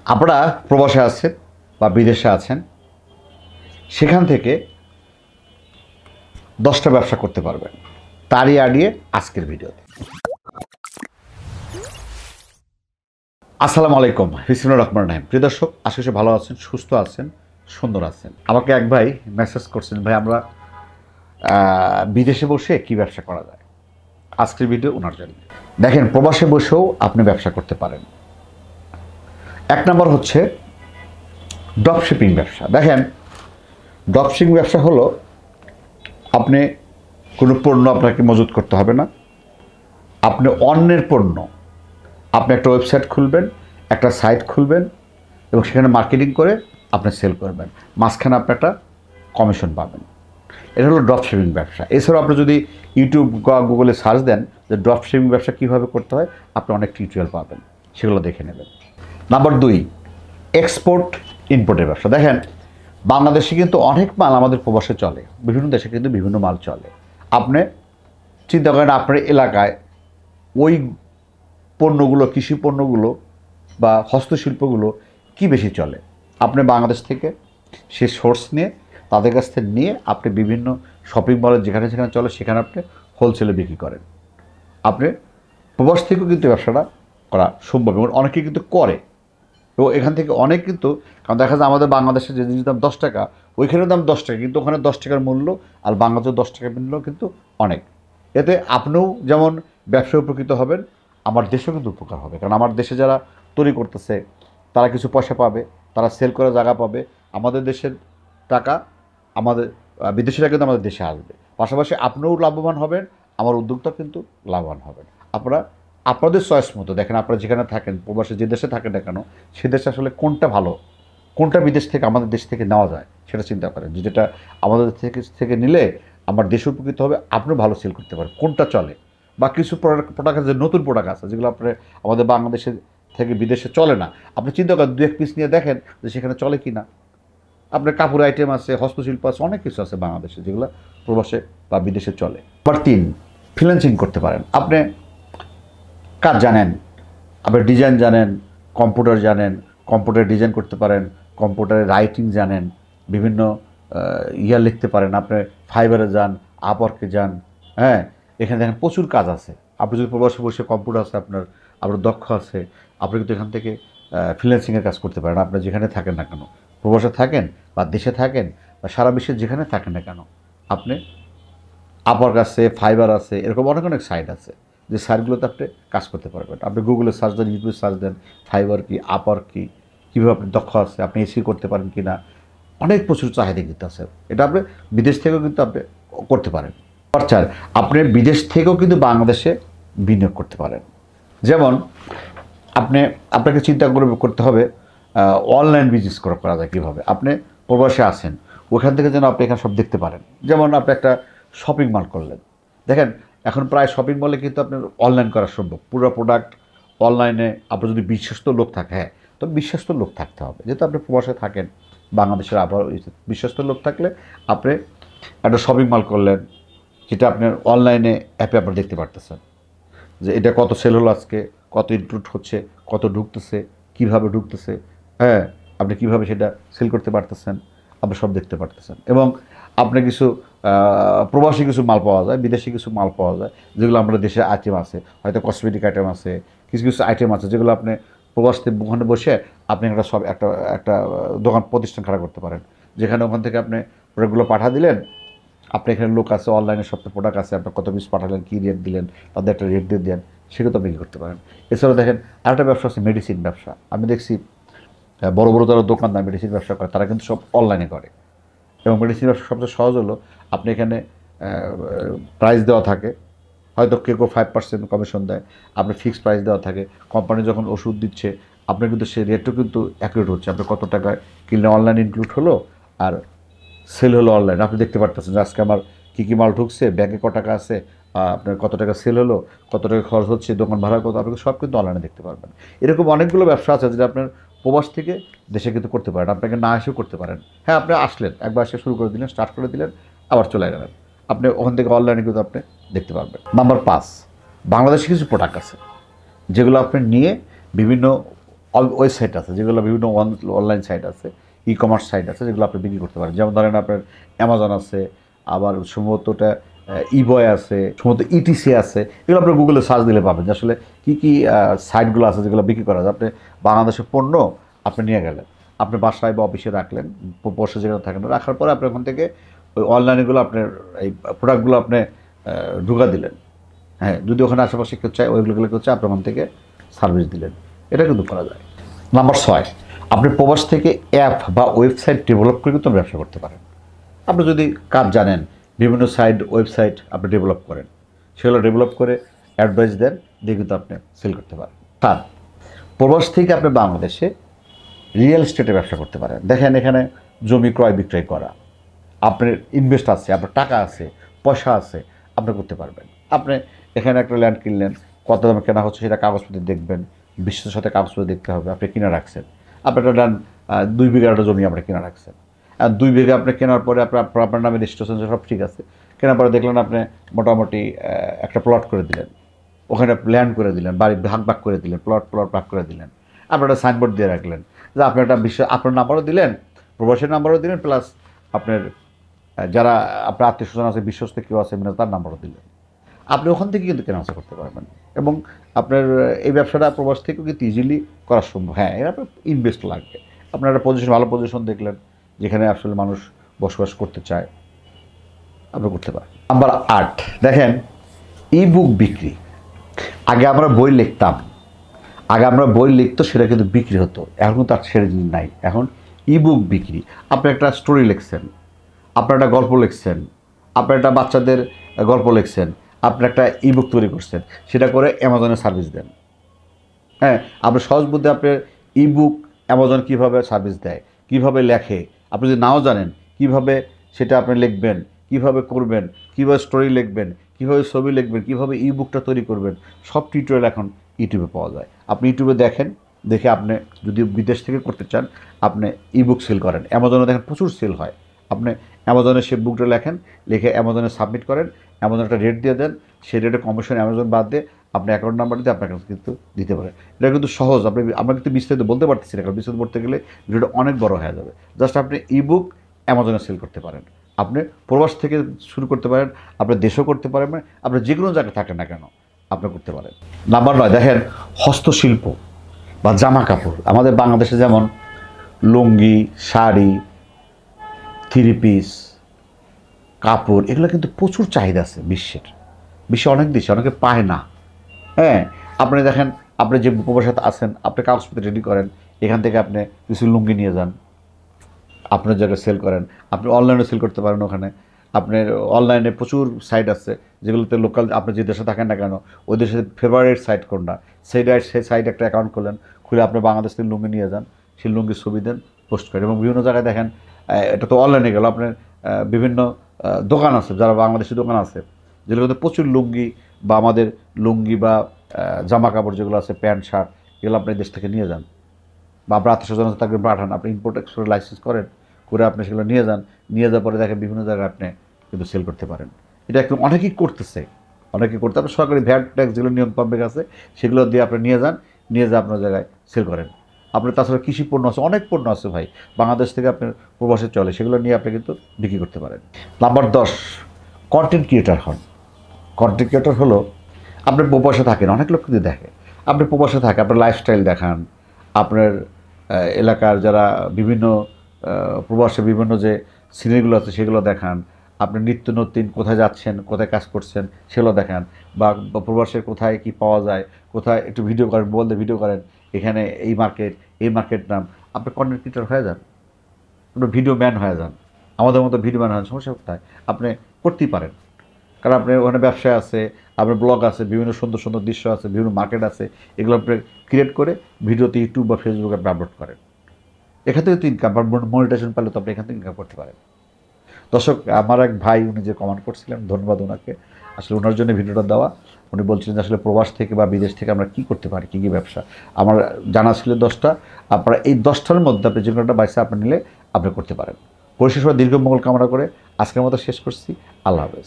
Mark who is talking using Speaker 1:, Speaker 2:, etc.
Speaker 1: আপনারা প্রবাসে আছেন বা বিদেশে আছেন, সেখান থেকে 10টা ব্যবসা করতে পারবেন। তারই আইডিয়া আজকের ভিডিওতে। আসসালামু আলাইকুম, বিসমিল্লাহির রহমানির রহিম। প্রিয় দর্শক, আশা করি ভালো আছেন, সুস্থ আছেন, সুন্দর আছেন। আমাকে এক ভাই মেসেজ করছেন, ভাই আমরা বিদেশে বসে কি ব্যবসা করা যায়। আজকের ভিডিও ওনার জন্য। দেখেন, প্রবাসে বসেও আপনি ব্যবসা করতে পারেন। এক নম্বর হচ্ছে ড্রপশিপিং ব্যবসা। দেখেন, ড্রপশিপিং ব্যবসা হলো আপনি কোনো পণ্য আপনাকে মজুত করতে হবে না। আপনি অন্যের পণ্য, আপনি একটা ওয়েবসাইট খুলবেন, একটা সাইট খুলবেন এবং সেখানে মার্কেটিং করে আপনি সেল করবেন। মাঝখানে আপনি একটা কমিশন পাবেন। এটা হলো ড্রপশিপিং ব্যবসা। এছাড়াও আপনি যদি ইউটিউব গুগলে সার্চ দেন যে ড্রপশিপিং ব্যবসা কীভাবে করতে হয়, আপনি অনেক টিউটোরিয়াল পাবেন, সেগুলো দেখে নেবেন। নাম্বার 2, এক্সপোর্ট ইম্পোর্টের ব্যবসা। দেখেন, বাংলাদেশে কিন্তু অনেক মাল আমাদের প্রবাসে চলে, বিভিন্ন দেশে কিন্তু বিভিন্ন মাল চলে। আপনি চিন্তা করেন আপনার এলাকায় ওই পণ্যগুলো, কৃষি পণ্যগুলো বা হস্তশিল্পগুলো কি বেশি চলে। আপনি বাংলাদেশ থেকে সে সোর্স নিয়ে, তাদের কাছ থেকে নিয়ে আপনি বিভিন্ন শপিং মলে যেখানে যেখানে চলে সেখানে আপনি হোলসেলে বিক্রি করেন। আপনি প্রবাস থেকেও কিন্তু ব্যবসাটা করা সম্ভব এবং অনেকে কিন্তু করে। এবং এখান থেকে অনেক কিন্তু, কারণ দেখা যায় আমাদের বাংলাদেশে যে জিনিসের দাম 10 টাকা, ওইখানের দাম 10 টাকা, কিন্তু ওখানে 10 টাকার মূল্য আর বাংলাদেশে 10 টাকা মূল্য কিন্তু অনেক। এতে আপনিও যেমন ব্যবসায় উপকৃত হবেন, আমার দেশেও কিন্তু উপকার হবে। কারণ আমার দেশে যারা তৈরি করতেছে তারা কিছু পয়সা পাবে, তারা সেল করার জায়গা পাবে, আমাদের দেশের টাকা আমাদের বিদেশিরা কিন্তু আমাদের দেশে আসবে। পাশাপাশি আপনিও লাভবান হবেন, আমার উদ্যোক্তা কিন্তু লাভবান হবেন। আপনারা আপনাদের চয়েস মতো দেখেন, আপনারা যেখানে থাকেন, প্রবাসে যে দেশে থাকেন না কেন, সে দেশে আসলে কোনটা ভালো, কোনটা বিদেশ থেকে আমাদের দেশ থেকে নেওয়া যায় সেটা চিন্তা করেন। যেটা আমাদের থেকে নিলে আমার দেশ উপকৃত হবে, আপনিও ভালো সেল করতে পারেন, কোনটা চলে। বা কিছু প্রোডাক্ট আছে, নতুন প্রোডাক্ট আছে যেগুলো আপনার আমাদের বাংলাদেশের থেকে বিদেশে চলে না। আপনি চিন্তা করেন 2-1 পিস নিয়ে দেখেন যে সেখানে চলে কি না। আপনার কাপড় আইটেম আছে, হস্তশিল্প আছে, অনেক কিছু আছে বাংলাদেশে যেগুলো প্রবাসে বা বিদেশে চলে। নাম্বার 3, ফ্রিল্যান্সিং করতে পারেন। আপনি কাজ জানেন, আপনি ডিজাইন জানেন, কম্পিউটার জানেন, কম্পিউটারে ডিজাইন করতে পারেন, কম্পিউটারে রাইটিং জানেন, বিভিন্ন লিখতে পারেন। আপনি ফাইবারে যান, আপওয়ার্কে যান, হ্যাঁ, এখানে দেখেন প্রচুর কাজ আছে। আপনি যদি প্রবাসে বসে কম্পিউটার আছে আপনার দক্ষ আছে, আপনি কিন্তু এখান থেকে ফ্রিল্যান্সিংয়ের কাজ করতে পারেন। আপনি যেখানে থাকেন না কেন, প্রবাসে থাকেন বা দেশে থাকেন বা সারা বিশ্বে যেখানে থাকেন না কেন, আপনি আপওয়ার্ক আছে, ফাইবার আছে, এরকম অনেক অনেক সাইট আছে যে সাইটগুলোতে আপনি কাজ করতে পারবেন। আপনি গুগলে সার্চ দেন, ইউটিউবে সার্চ দেন, ফাইবার কি, আপওয়ার্ক কি, কীভাবে আপনি দক্ষ আছে, আপনি এসি করতে পারেন কি না, অনেক প্রচুর চাহিদা কিন্তু আছে। এটা আপনি বিদেশ থেকেও কিন্তু আপনি করতে পারেন। খরচার আপনি বিদেশ থেকেও কিন্তু বাংলাদেশে বিনিয়োগ করতে পারেন। যেমন আপনাকে চিন্তা করতে হবে অনলাইন বিজনেস করা যায় কীভাবে। আপনি প্রবাসে আছেন, ওখান থেকে যেন আপনি এখানে সব দেখতে পারেন। যেমন আপনি একটা শপিং মল করলেন, দেখেন এখন প্রায় শপিং মলে কিন্তু আপনার অনলাইন করা সম্ভব। পুরো প্রোডাক্ট অনলাইনে, আপনার যদি বিশ্বস্ত লোক থাকে, হ্যাঁ, তো বিশ্বস্ত লোক থাকতে হবে। যেহেতু আপনি প্রবাসে থাকেন, বাংলাদেশের আবার বিশ্বস্ত লোক থাকলে আপনি একটা শপিং মল করলেন, যেটা আপনার অনলাইনে অ্যাপে আপনার দেখতে পারতেছেন যে এটা কত সেল হলো আজকে, কত ইনক্লুড হচ্ছে, কত ঢুকতেছে, কীভাবে ঢুকতেছে, হ্যাঁ, আপনি কীভাবে সেটা সেল করতে পারতেছেন, আপনি সব দেখতে পারতেছেন। এবং আপনি কিছু প্রবাসী কিছু মাল পাওয়া যায়, বিদেশি কিছু মাল পাওয়া যায়, যেগুলো আমাদের দেশের আইটেম আছে, হয়তো কসমেটিক আইটেম আছে, কিছু কিছু আইটেম আছে যেগুলো আপনি প্রবাসী ওখানে বসে আপনি একটা দোকান প্রতিষ্ঠান খাড়া করতে পারেন, যেখানে ওখান থেকে আপনি প্রোডাক্টগুলো পাঠা দিলেন। আপনি এখানে লোক আছে, অনলাইনে সব প্রোডাক্ট আছে, আপনার কত পিস পাঠালেন, কী রেট দিলেন, তাদের একটা রেট দিয়ে দেন, সেটা তো আপনি কী করতে পারেন। এছাড়াও দেখেন আরেকটা ব্যবসা আছে মেডিসিন ব্যবসা। আমি দেখছি বড় বড় যারা দোকানদার মেডিসিন ব্যবসা করে তারা কিন্তু সব অনলাইনে করে। এবং মেডিসিন ব্যবসা সবচেয়ে সহজ হলো, আপনি এখানে প্রাইস দেওয়া থাকে, হয়তো কেউ 5% কমিশন দেয়, আপনি ফিক্সড প্রাইস দেওয়া থাকে। কোম্পানি যখন ওষুধ দিচ্ছে আপনার কিন্তু সেই রেটও কিন্তু অ্যাকুরেট হচ্ছে। আপনি কত টাকায় কিনলে অনলাইন ইনক্লুড হলো আর সেল হলো অনলাইন, আপনি দেখতে পারতেছেন যে আজকে আমার কী কী মাল ঢুকছে, ব্যাগে কত টাকা আছে, আপনার কত টাকা সেল হলো, কত টাকা খরচ হচ্ছে, দোকান ভাড়া কত, আপনি সব কিন্তু অনলাইনে দেখতে পারবেন। এরকম অনেকগুলো ব্যবসা আছে যেটা আপনার প্রবাস থেকে দেশে কিন্তু করতে পারেন, আপনাকে না এসেও করতে পারেন। হ্যাঁ, আপনি আসলেন, একবার এসে শুরু করে দিলেন, স্টার্ট করে দিলেন, আবার চলে গেলেন, আপনি ওখান থেকে অনলাইনে কিন্তু আপনি দেখতে পারবেন। নাম্বার 5, বাংলাদেশে কিছু প্রোডাক্ট আছে যেগুলো আপনি নিয়ে বিভিন্ন ওয়েবসাইট আছে, যেগুলো বিভিন্ন অনলাইন সাইট আছে, ই কমার্স সাইট আছে, যেগুলো আপনি বিক্রি করতে পারেন। যেমন ধরেন আপনার অ্যামাজন আছে, আবার সম্ভবত ওটা ইবয় আছে, সম্ভবত ইটিসি আছে। এগুলো আপনি গুগলে সার্চ দিলে পাবেন যে আসলে কী কী সাইটগুলো আছে যেগুলো বিক্রি করা যায়। আপনি বাংলাদেশের পণ্য আপনি নিয়ে গেলেন, আপনি বাসায় বা অফিসে রাখলেন, বসে যেখানে থাকেন, রাখার পরে আপনি ওখান থেকে ওই অনলাইনেগুলো আপনার এই প্রোডাক্টগুলো আপনি ঢুকা দিলেন। হ্যাঁ, যদি ওখানে আশেপাশে কেউ চায়, ওইগুলো কেউ চায়, আপনি ওখান থেকে সার্ভিস দিলেন। এটা কিন্তু করা যায়। নাম্বার 6, আপনি প্রবাস থেকে অ্যাপ বা ওয়েবসাইট ডেভেলপ করে কিন্তু ব্যবসা করতে পারেন। আপনি যদি কাজ জানেন, বিভিন্ন ওয়েবসাইট আপনি ডেভেলপ করেন, সেগুলো ডেভেলপ করে অ্যাডভাইস দেন, দিয়ে কিন্তু আপনি সেল করতে পারেন। 7, প্রবাস থেকে আপনি বাংলাদেশে রিয়েল এস্টেটে ব্যবসা করতে পারেন। দেখেন এখানে জমি ক্রয় বিক্রয় করা, আপনার ইনভেস্ট আছে, আপনার টাকা আছে, পয়সা আছে, আপনি করতে পারবেন। আপনি এখানে একটা ল্যান্ড কিনলেন, কত দামে কেনা হচ্ছে সেটা কাগজপত্র দেখবেন, বিশ্বের সাথে কাগজপত্র দেখতে হবে। আপনি কিনে রাখছেন, আপনি একটা ডান 2 বিঘা একটা জমি আপনি কিনে রাখছেন, আর 2 বিঘা আপনি কেনার পরে আপনার নামে রেজিস্ট্রেশন সব ঠিক আছে। কেনার পরে দেখলেন আপনি মোটামুটি একটা প্লট করে দিলেন, ওখানে ল্যান্ড করে দিলেন, বাড়ি ভাগ ভাগ করে দিলেন, প্লট ভাগ করে দিলেন। আপনি একটা সাইনবোর্ড দিয়ে রাখলেন যে আপনি একটা আপনার নাম্বারও দিলেন, প্রবাসের নাম্বারও দিলেন, প্লাস আপনার যারা আপনার আত্মীয়স্বজন আছে, বিশ্বস্ত কেউ আছে, মানে তার নাম্বারও দিলেন। আপনি ওখান থেকে কিন্তু কেনাবেচা করতে পারবেন, এবং আপনার এই ব্যবসাটা প্রবাস থেকেও কিন্তু ইজিলি করা সম্ভব। হ্যাঁ, এর আপনার ইনভেস্ট লাগবে। আপনার একটা ভালো পজিশন দেখলেন যেখানে আসলে মানুষ বসবাস করতে চায়, আপনি করতে পারেন। নাম্বার 8, দেখেন ই বুক বিক্রি। আগে আমরা বই লিখতাম, লিখতো, সেটা কিন্তু বিক্রি হতো। এখন তার সেটা জিনিস নাই, এখন ই বুক বিক্রি। আপনি একটা স্টোরি লিখছেন, আপনার একটা গল্প লিখছেন, আপনার একটা বাচ্চাদের গল্প লিখছেন, আপনি একটা ই বুক তৈরি করছেন, সেটা করে অ্যামাজনে সার্ভিস দেন। হ্যাঁ, আপনি সহজ বুদ্ধি আপনার ই বুক অ্যামাজন কীভাবে সার্ভিস দেয়, কীভাবে লেখে, আপনি যদি নাও জানেন কীভাবে সেটা আপনি লিখবেন, কীভাবে করবেন, কীভাবে স্টোরি লিখবেন, কীভাবে ছবি লিখবেন, কীভাবে ই বুকটা তৈরি করবেন, সব টিউটোরিয়াল এখন ইউটিউবে পাওয়া যায়। আপনি ইউটিউবে দেখেন, দেখে আপনি যদি বিদেশ থেকে করতে চান, আপনি ই বুক সেল করেন। অ্যামাজনে দেখেন প্রচুর সেল হয়। আপনি অ্যামাজনে সেই বুকটা লেখেন, লিখে অ্যামাজনে সাবমিট করেন, অ্যামাজন একটা রেট দিয়ে দেন, সেই রেটে কমিশন অ্যামাজন বাদ দিয়ে আপনি অ্যাকাউন্ট নাম্বার দিয়ে আপনার কাছে কিন্তু দিতে পারেন। এটা কিন্তু সহজ। আমরা কিন্তু বিস্তারিত বলতে পারতেছি না, কারণ বিস্তারিত বলতে গেলে ভিডিওটা অনেক বড় হয়ে যাবে। জাস্ট আপনি ই বুক অ্যামাজনে সেল করতে পারেন, আপনি প্রবাস থেকে শুরু করতে পারেন, আপনি দেশেও করতে পারেন, আপনি যে কোনো জায়গায় থাকেন না কেন আপনি করতে পারেন। নাম্বার 9, দেখেন হস্তশিল্প বা জামা কাপড়। আমাদের বাংলাদেশে যেমন লুঙ্গি, শাড়ি, 3 পিস, কাপড়, এগুলো কিন্তু প্রচুর চাহিদা আছে বিশ্বে অনেক দেশে, অনেকে পায় না। হ্যাঁ, আপনি দেখেন, আপনি যে উপবাসে আছেন, আপনি কাগজপত্র রেডি করেন, এখান থেকে আপনি কিছু লুঙ্গি নিয়ে যান, আপনার জায়গায় সেল করেন। আপনি অনলাইনে সেল করতে পারেন। ওখানে আপনার অনলাইনে প্রচুর সাইট আছে যেগুলোতে লোকাল, আপনি যে দেশে থাকেন না কেন, ওই দেশের ফেভারিট সাইট কোনটা, সেই সাইট একটা অ্যাকাউন্ট করলেন, খুলে আপনি বাংলাদেশ থেকে লুঙ্গি নিয়ে যান, সেই লুঙ্গির ছবি দেন, পোস্ট করেন। এবং বিভিন্ন জায়গায় দেখেন, এটা তো অনলাইনে গেল, আপনার বিভিন্ন দোকান আছে, যারা বাংলাদেশি দোকান আছে, যেগুলোতে প্রচুর লুঙ্গি বা আমাদের লুঙ্গি বা জামা কাপড় যেগুলো আছে, প্যান্ট শার্ট, এগুলো আপনি দেশ থেকে নিয়ে যান, বা আপনার আত্মীয়স্বজন আছে তাকে পাঠান, আপনি ইম্পোর্ট এক্সপোর্ট লাইসেন্স করে আপনি সেগুলো নিয়ে যান, নিয়ে যাওয়ার পরে দেখেন বিভিন্ন জায়গায় আপনি কিন্তু সেল করতে পারেন। এটা একদম অনেকেই করতেছে, আপনি সরকারি ভ্যাট ট্যাক্স যেগুলো নিয়ম পাবলিক আছে, সেগুলো দিয়ে আপনি নিয়ে যান, নিয়ে যা আপনার জায়গায় সেল করেন। আপনি তাছাড়া কৃষি পণ্য আছে, অনেক পণ্য আছে ভাই, বাংলাদেশ থেকে আপনার প্রবাসে চলে, সেগুলো নিয়ে আপনি কিন্তু বিক্রি করতে পারেন। নাম্বার 10, কন্টেন্ট ক্রিয়েটার হন। কন্টেন্ট ক্রিয়েটার হলো আপনি প্রবাসে থাকেন, অনেক লোক কিন্তু দেখে, আপনি প্রবাসে থাকে, আপনার লাইফস্টাইল দেখান, আপনার এলাকার যারা বিভিন্ন প্রবাসে বিভিন্ন যে সিনারিগুলো আছে সেগুলো দেখান, আপনি নিত্য নতুন কোথায় যাচ্ছেন, কোথায় কাজ করছেন সেগুলো দেখান, বা প্রবাসের কোথায় কি পাওয়া যায়, কোথায় একটু ভিডিও করেন, বলতে ভিডিও করেন, এখানে এই মার্কেট নাম, আপনি কন্টেন্ট ক্রিয়েটর হয়ে যান, আপনি ভিডিও ম্যান হয়ে যান, আমাদের মতো ভিডিও ম্যান হন, সমস্যা কোথায়? আপনি করতেই পারেন, কারণ আপনি ওখানে ব্যবসা আছে, আপনার ব্লগ আছে, বিভিন্ন সুন্দর সুন্দর দৃশ্য আছে, বিভিন্ন মার্কেট আছে, এগুলো আপনি ক্রিয়েট করে ভিডিওতে ইউটিউব বা ফেসবুকে আপনি আপলোড করেন, এখান থেকে তো ইনকাম, বা মনিটাইজেশন পেলে তো আপনি এখান থেকে ইনকাম করতে পারেন। দর্শক, আমার এক ভাই, উনি যে কমেন্ট করছিলেন, ধন্যবাদ ওনাকে, আসলে ওনার জন্য ভিডিওটা দেওয়া। উনি বলছিলেন যে আসলে প্রবাস থেকে বা বিদেশ থেকে আমরা কী করতে পারি, কী কী ব্যবসা। আমার জানা ছিল 10টা, আপনারা এই 10টার মধ্যে আপনি যে কোনোটা বাইসে আপনি নিলে আপনি করতে পারেন। পরিশেষে দীর্ঘ মঙ্গল কামনা করে আজকের মতো শেষ করছি। আল্লাহ হাফেজ।